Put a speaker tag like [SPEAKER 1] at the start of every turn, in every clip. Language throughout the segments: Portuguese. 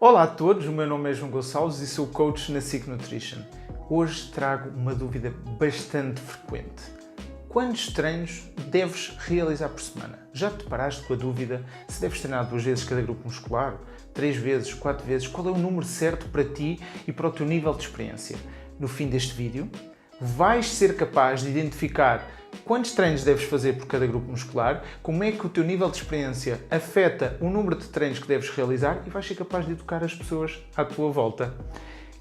[SPEAKER 1] Olá a todos, o meu nome é João Gonçalves e sou coach na SIC Nutrition. Hoje trago uma dúvida bastante frequente. Quantos treinos deves realizar por semana? Já te deparaste com a dúvida se deves treinar 2 vezes cada grupo muscular? 3 vezes? 4 vezes? Qual é o número certo para ti e para o teu nível de experiência? No fim deste vídeo, vais ser capaz de identificar quantos treinos deves fazer por cada grupo muscular, como é que o teu nível de experiência afeta o número de treinos que deves realizar e vais ser capaz de educar as pessoas à tua volta.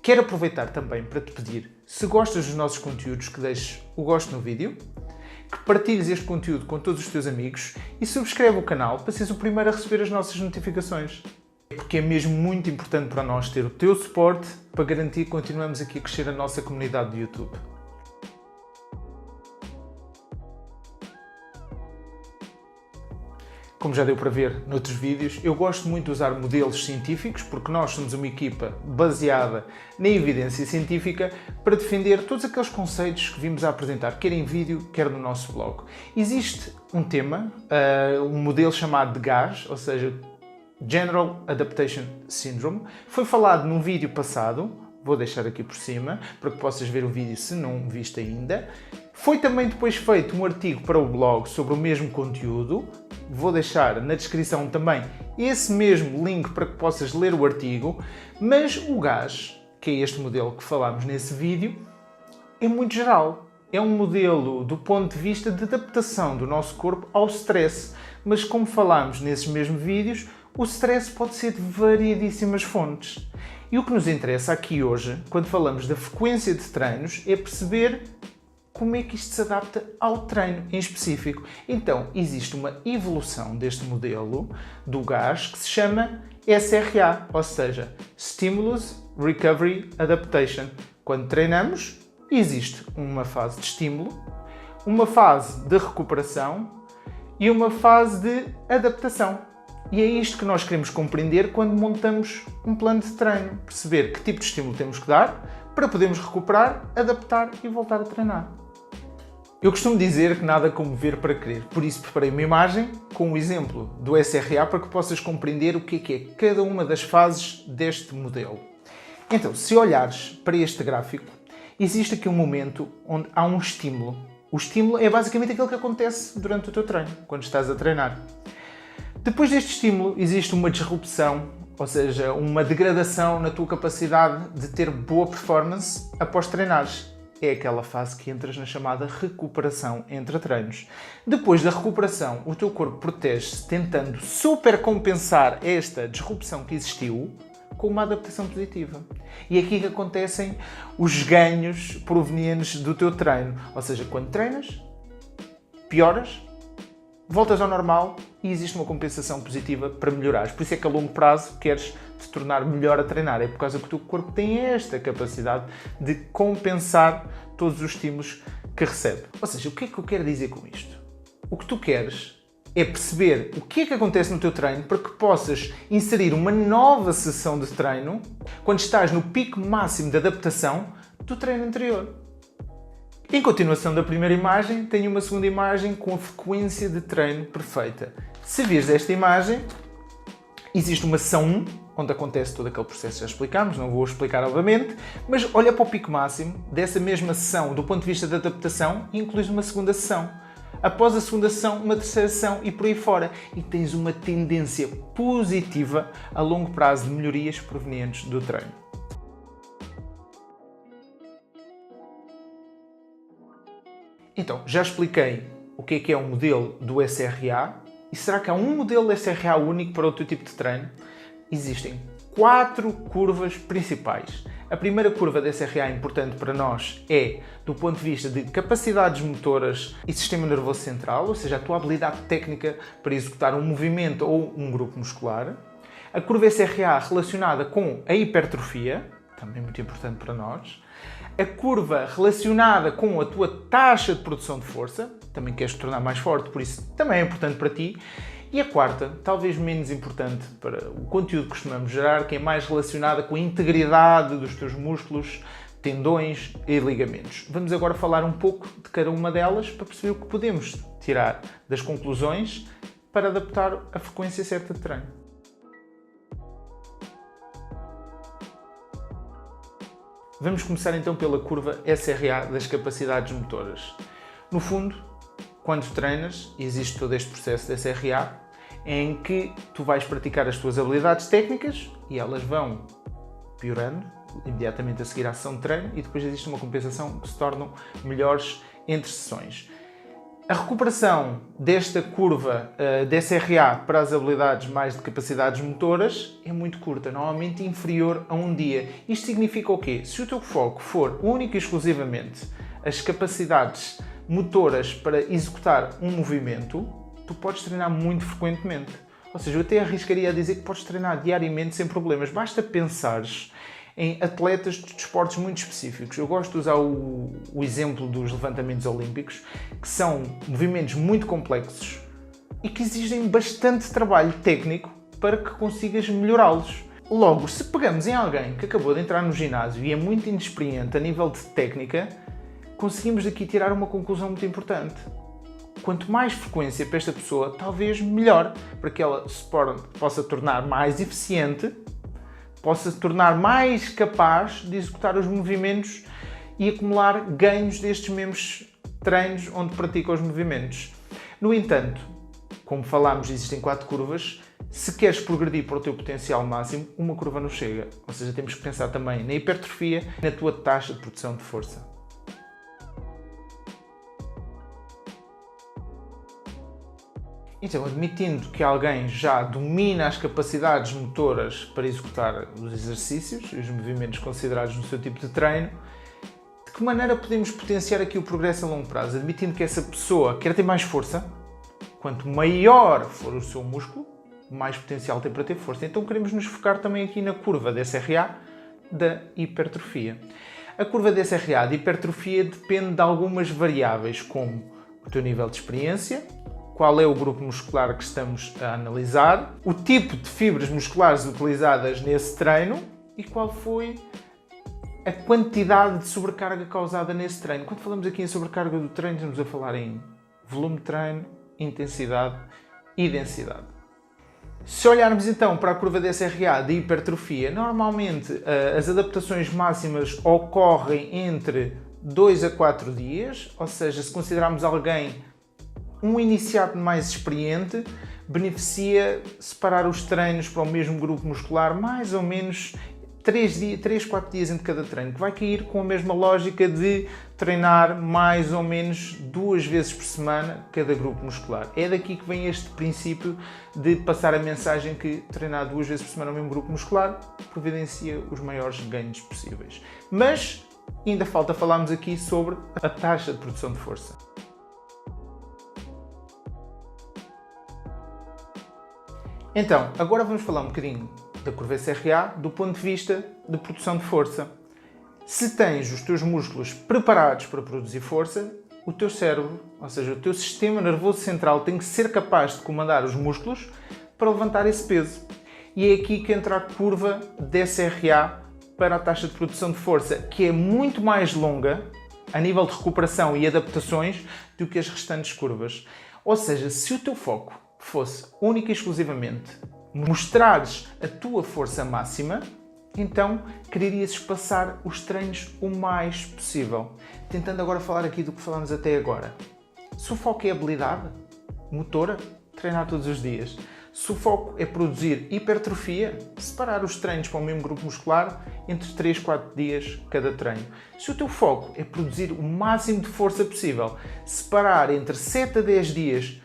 [SPEAKER 1] Quero aproveitar também para te pedir, se gostas dos nossos conteúdos, que deixes o gosto no vídeo, que partilhes este conteúdo com todos os teus amigos e subscreve o canal para seres o primeiro a receber as nossas notificações. Porque é mesmo muito importante para nós ter o teu suporte para garantir que continuamos aqui a crescer a nossa comunidade de YouTube. Como já deu para ver noutros vídeos, eu gosto muito de usar modelos científicos porque nós somos uma equipa baseada na evidência científica para defender todos aqueles conceitos que vimos a apresentar, quer em vídeo, quer no nosso blog. Existe um tema, um modelo chamado de GAS, ou seja, General Adaptation Syndrome. Foi falado num vídeo passado, vou deixar aqui por cima, para que possas ver o vídeo se não viste ainda. Foi também depois feito um artigo para o blog sobre o mesmo conteúdo. Vou deixar na descrição também esse mesmo link para que possas ler o artigo. Mas o GAS, que é este modelo que falámos nesse vídeo, é muito geral. É um modelo do ponto de vista de adaptação do nosso corpo ao stress. Mas como falámos nesses mesmos vídeos, o stress pode ser de variedíssimas fontes. E o que nos interessa aqui hoje, quando falamos da frequência de treinos, é perceber como é que isto se adapta ao treino em específico. Então, existe uma evolução deste modelo do GAS que se chama SRA, ou seja, Stimulus Recovery Adaptation. Quando treinamos, existe uma fase de estímulo, uma fase de recuperação e uma fase de adaptação. E é isto que nós queremos compreender quando montamos um plano de treino. Perceber que tipo de estímulo temos que dar para podermos recuperar, adaptar e voltar a treinar. Eu costumo dizer que nada como ver para crer. Por isso preparei uma imagem com o exemplo do SRA para que possas compreender o que é cada uma das fases deste modelo. Então, se olhares para este gráfico, existe aqui um momento onde há um estímulo. O estímulo é basicamente aquilo que acontece durante o teu treino, quando estás a treinar. Depois deste estímulo, existe uma disrupção, ou seja, uma degradação na tua capacidade de ter boa performance após treinares. É aquela fase que entras na chamada recuperação entre treinos. Depois da recuperação, o teu corpo protege-se tentando supercompensar esta disrupção que existiu com uma adaptação positiva. E é aqui que acontecem os ganhos provenientes do teu treino. Ou seja, quando treinas, pioras, voltas ao normal e existe uma compensação positiva para melhorares. Por isso é que a longo prazo queres te tornar melhor a treinar. É por causa que o teu corpo tem esta capacidade de compensar todos os estímulos que recebe. Ou seja, o que é que eu quero dizer com isto? O que tu queres é perceber o que é que acontece no teu treino para que possas inserir uma nova sessão de treino quando estás no pico máximo de adaptação do treino anterior. Em continuação da primeira imagem, tenho uma segunda imagem com a frequência de treino perfeita. Se vires esta imagem, existe uma sessão 1, onde acontece todo aquele processo que já explicámos, não vou explicar novamente, mas olha para o pico máximo dessa mesma sessão do ponto de vista da adaptação e incluís uma segunda sessão. Após a segunda sessão, uma terceira sessão e por aí fora. E tens uma tendência positiva a longo prazo de melhorias provenientes do treino. Então, já expliquei o que é um modelo do SRA. E será que há um modelo SRA único para o teu tipo de treino? Existem 4 curvas principais. A primeira curva da SRA importante para nós é do ponto de vista de capacidades motoras e sistema nervoso central, ou seja, a tua habilidade técnica para executar um movimento ou um grupo muscular. A curva SRA relacionada com a hipertrofia, também muito importante para nós. A curva relacionada com a tua taxa de produção de força, também queres te tornar mais forte, por isso também é importante para ti. E a quarta, talvez menos importante para o conteúdo que costumamos gerar, que é mais relacionada com a integridade dos teus músculos, tendões e ligamentos. Vamos agora falar um pouco de cada uma delas para perceber o que podemos tirar das conclusões para adaptar a frequência certa de treino. Vamos começar então pela curva SRA das capacidades motoras. No fundo, quando treinas, existe todo este processo de SRA em que tu vais praticar as tuas habilidades técnicas e elas vão piorando imediatamente a seguir à sessão de treino e depois existe uma compensação que se tornam melhores entre sessões. A recuperação desta curva de SRA para as habilidades mais de capacidades motoras é muito curta, normalmente inferior a um dia. Isto significa o quê? Se o teu foco for único e exclusivamente as capacidades motoras para executar um movimento, tu podes treinar muito frequentemente. Ou seja, eu até arriscaria a dizer que podes treinar diariamente sem problemas. Basta pensares em atletas de desportos muito específicos. Eu gosto de usar o exemplo dos levantamentos olímpicos, que são movimentos muito complexos e que exigem bastante trabalho técnico para que consigas melhorá-los. Logo, se pegamos em alguém que acabou de entrar no ginásio e é muito inexperiente a nível de técnica, conseguimos aqui tirar uma conclusão muito importante. Quanto mais frequência para esta pessoa, talvez melhor, para que ela se possa tornar mais eficiente, possa se tornar mais capaz de executar os movimentos e acumular ganhos destes mesmos treinos onde pratica os movimentos. No entanto, como falámos, existem 4 curvas. Se queres progredir para o teu potencial máximo, uma curva não chega. Ou seja, temos que pensar também na hipertrofia e na tua taxa de produção de força. Então, admitindo que alguém já domina as capacidades motoras para executar os exercícios e os movimentos considerados no seu tipo de treino, de que maneira podemos potenciar aqui o progresso a longo prazo? Admitindo que essa pessoa quer ter mais força, quanto maior for o seu músculo, mais potencial tem para ter força. Então queremos nos focar também aqui na curva de SRA da hipertrofia. A curva de SRA de hipertrofia depende de algumas variáveis, como o teu nível de experiência, qual é o grupo muscular que estamos a analisar, o tipo de fibras musculares utilizadas nesse treino e qual foi a quantidade de sobrecarga causada nesse treino. Quando falamos aqui em sobrecarga do treino, estamos a falar em volume de treino, intensidade e densidade. Se olharmos então para a curva de SRA de hipertrofia, normalmente as adaptações máximas ocorrem entre 2 a 4 dias, ou seja, se considerarmos alguém um iniciado mais experiente, beneficia separar os treinos para o mesmo grupo muscular mais ou menos 3, 4 dias entre cada treino, que vai cair com a mesma lógica de treinar mais ou menos 2 vezes por semana cada grupo muscular. É daqui que vem este princípio de passar a mensagem que treinar 2 vezes por semana o mesmo grupo muscular providencia os maiores ganhos possíveis. Mas ainda falta falarmos aqui sobre a taxa de produção de força. Então, agora vamos falar um bocadinho da curva SRA do ponto de vista de produção de força. Se tens os teus músculos preparados para produzir força, o teu cérebro, ou seja, o teu sistema nervoso central tem que ser capaz de comandar os músculos para levantar esse peso. E é aqui que entra a curva de SRA para a taxa de produção de força, que é muito mais longa a nível de recuperação e adaptações do que as restantes curvas. Ou seja, se o teu foco fosse única e exclusivamente mostrares a tua força máxima, então quererias espaçar os treinos o mais possível. Tentando agora falar aqui do que falamos até agora. Se o foco é habilidade motora, treinar todos os dias. Se o foco é produzir hipertrofia, separar os treinos para o mesmo grupo muscular entre 3, 4 dias cada treino. Se o teu foco é produzir o máximo de força possível, separar entre 7 a 10 dias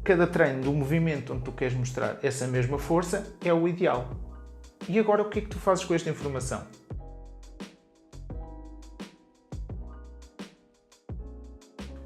[SPEAKER 1] cada treino do movimento onde tu queres mostrar essa mesma força, é o ideal. E agora o que é que tu fazes com esta informação?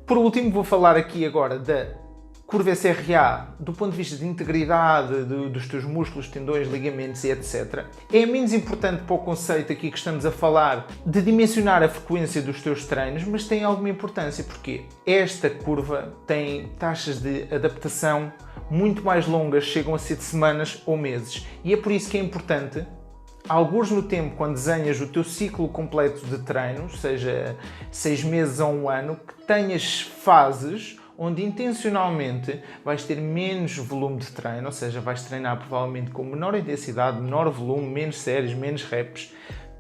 [SPEAKER 1] Por último, vou falar aqui agora da curva SRA do ponto de vista de integridade dos teus músculos, tendões, ligamentos e etc. É menos importante para o conceito aqui que estamos a falar de dimensionar a frequência dos teus treinos, mas tem alguma importância porque esta curva tem taxas de adaptação muito mais longas, chegam a ser de semanas ou meses. E é por isso que é importante, alguns no tempo, quando desenhas o teu ciclo completo de treinos, seja 6 meses ou 1 ano, que tenhas fases onde intencionalmente vais ter menos volume de treino, ou seja, vais treinar provavelmente com menor intensidade, menor volume, menos séries, menos reps,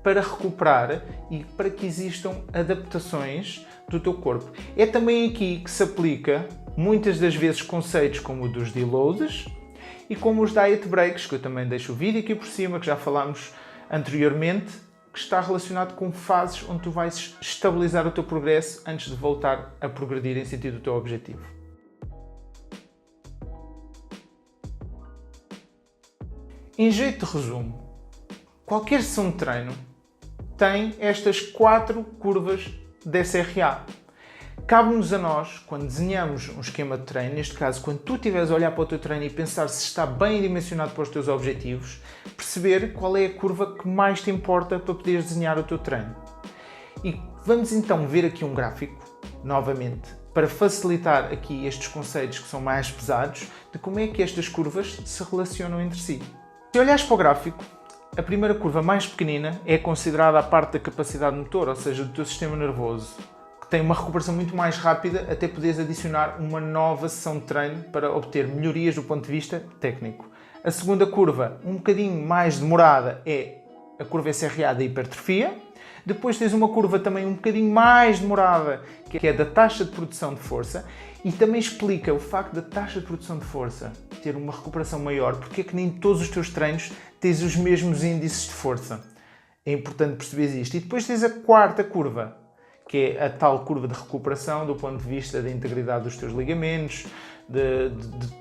[SPEAKER 1] para recuperar e para que existam adaptações do teu corpo. É também aqui que se aplica muitas das vezes conceitos como o dos deloads e como os diet breaks, que eu também deixo o vídeo aqui por cima, que já falámos anteriormente, que está relacionado com fases onde tu vais estabilizar o teu progresso antes de voltar a progredir em sentido do teu objetivo. Em jeito de resumo, qualquer sessão de treino tem estas 4 curvas de SRA. Cabe-nos a nós, quando desenhamos um esquema de treino, neste caso, quando tu estiveres a olhar para o teu treino e pensar se está bem dimensionado para os teus objetivos, perceber qual é a curva que mais te importa para poderes desenhar o teu treino. E vamos então ver aqui um gráfico, novamente, para facilitar aqui estes conceitos que são mais pesados, de como é que estas curvas se relacionam entre si. Se olhares para o gráfico, a primeira curva mais pequenina é considerada a parte da capacidade motora, ou seja, do teu sistema nervoso, que tem uma recuperação muito mais rápida até poderes adicionar uma nova sessão de treino para obter melhorias do ponto de vista técnico. A segunda curva, um bocadinho mais demorada, é a curva SRA da hipertrofia. Depois tens uma curva também um bocadinho mais demorada, que é da taxa de produção de força, e também explica o facto da taxa de produção de força ter uma recuperação maior, porque é que nem todos os teus treinos tens os mesmos índices de força. É importante perceber isto. E depois tens a quarta curva, que é a tal curva de recuperação do ponto de vista da integridade dos teus ligamentos, de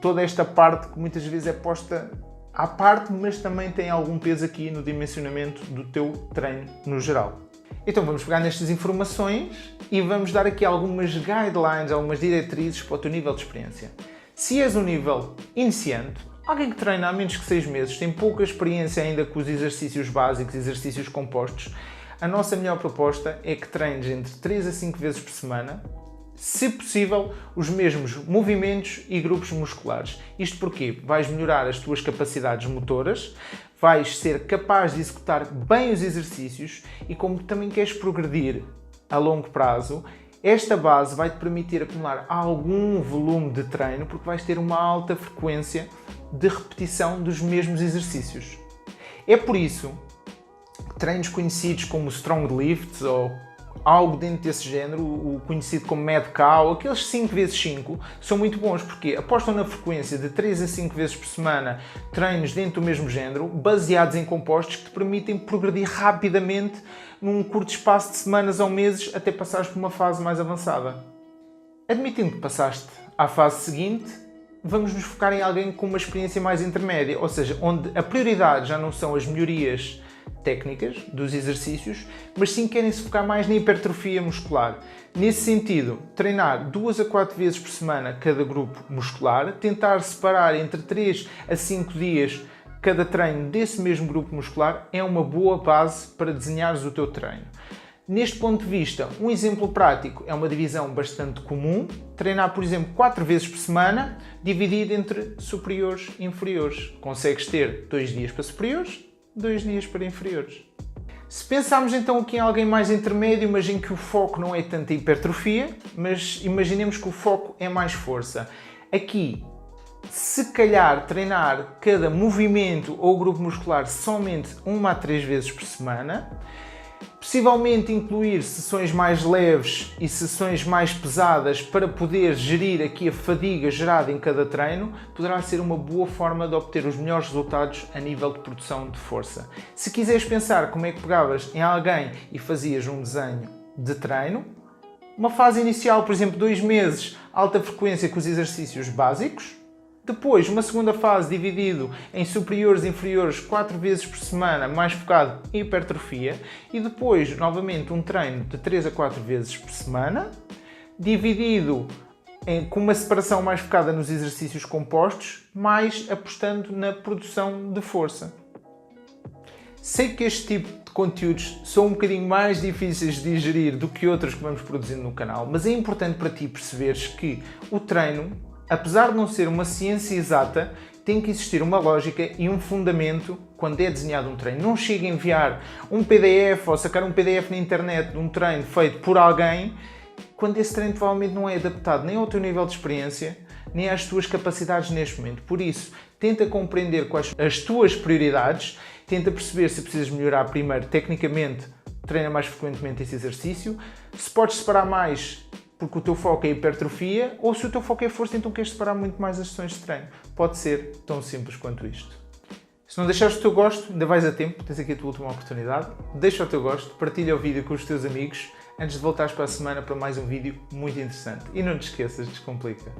[SPEAKER 1] toda esta parte que muitas vezes é posta à parte, mas também tem algum peso aqui no dimensionamento do teu treino no geral. Então vamos pegar nestas informações e vamos dar aqui algumas guidelines, algumas diretrizes para o teu nível de experiência. Se és um nível iniciante, alguém que treina há menos que 6 meses, tem pouca experiência ainda com os exercícios básicos, exercícios compostos, a nossa melhor proposta é que treines entre 3 a 5 vezes por semana, se possível, os mesmos movimentos e grupos musculares. Isto porque vais melhorar as tuas capacidades motoras, vais ser capaz de executar bem os exercícios e, como também queres progredir a longo prazo, esta base vai-te permitir acumular algum volume de treino porque vais ter uma alta frequência de repetição dos mesmos exercícios. É por isso que treinos conhecidos como Strong Lifts ou algo dentro desse género, o conhecido como Mad-Cow, aqueles 5x5, são muito bons porque apostam na frequência de 3 a 5 vezes por semana treinos dentro do mesmo género, baseados em compostos que te permitem progredir rapidamente num curto espaço de semanas ou meses até passares por uma fase mais avançada. Admitindo que passaste à fase seguinte, vamos nos focar em alguém com uma experiência mais intermédia, ou seja, onde a prioridade já não são as melhorias técnicas dos exercícios, mas sim querem se focar mais na hipertrofia muscular. Nesse sentido, treinar 2 a 4 vezes por semana cada grupo muscular, tentar separar entre 3 a 5 dias cada treino desse mesmo grupo muscular é uma boa base para desenhares o teu treino. Neste ponto de vista, um exemplo prático é uma divisão bastante comum, treinar, por exemplo, 4 vezes por semana, dividido entre superiores e inferiores. Consegues ter 2 dias para superiores, 2 dias para inferiores. Se pensarmos então aqui em alguém mais intermédio, mas em que o foco não é tanto a hipertrofia, mas imaginemos que o foco é mais força. Aqui, se calhar treinar cada movimento ou grupo muscular somente 1 a 3 vezes por semana, possivelmente incluir sessões mais leves e sessões mais pesadas para poder gerir aqui a fadiga gerada em cada treino, poderá ser uma boa forma de obter os melhores resultados a nível de produção de força. Se quiseres pensar como é que pegavas em alguém e fazias um desenho de treino, uma fase inicial, por exemplo, 2 meses, alta frequência com os exercícios básicos, depois, uma segunda fase dividido em superiores e inferiores 4 vezes por semana, mais focado em hipertrofia. E depois, novamente, um treino de 3 a 4 vezes por semana, dividido com uma separação mais focada nos exercícios compostos, mais apostando na produção de força. Sei que este tipo de conteúdos são um bocadinho mais difíceis de digerir do que outros que vamos produzindo no canal, mas é importante para ti perceberes que o treino, apesar de não ser uma ciência exata, tem que existir uma lógica e um fundamento quando é desenhado um treino. Não chega a enviar um PDF ou sacar um PDF na internet de um treino feito por alguém, quando esse treino provavelmente não é adaptado nem ao teu nível de experiência, nem às tuas capacidades neste momento. Por isso, tenta compreender quais as tuas prioridades Tenta perceber se precisas melhorar primeiro tecnicamente, treina mais frequentemente esse exercício. Se podes separar mais porque o teu foco é hipertrofia, ou se o teu foco é força, então queres separar muito mais as sessões de treino. Pode ser tão simples quanto isto. Se não deixares o teu gosto, ainda vais a tempo, tens aqui a tua última oportunidade. Deixa o teu gosto, partilha o vídeo com os teus amigos, antes de voltares para a semana para mais um vídeo muito interessante. E não te esqueças, descomplica.